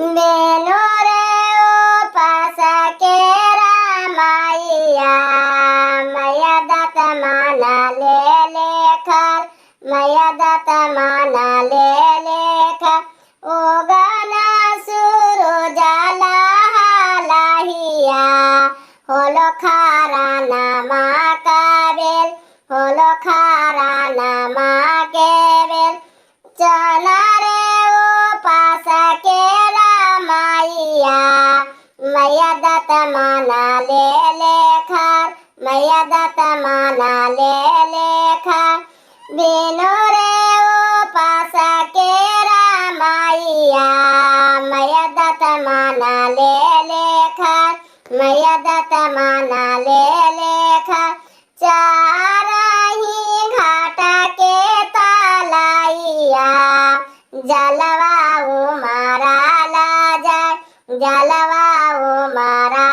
बेनो रे ओ पासा के रामाइया मैया दत माना ले लेखर मैया दत माना ले लेखर ओ गाना सुरो जाला लाहिया होलो खारा नामा काबेल होलो खारा नामा केबेल चना रे ओ पासा के रामाइया मैया दत माना ले लेखर मैया दत माना ले लेखर बेनो रे ओ पासा के रामाइया मैया दत माना ले लेखर मैया दत माना ले लेखर चारही घाटा के तलाइया जलवा मारा ला जाए जलवा मारा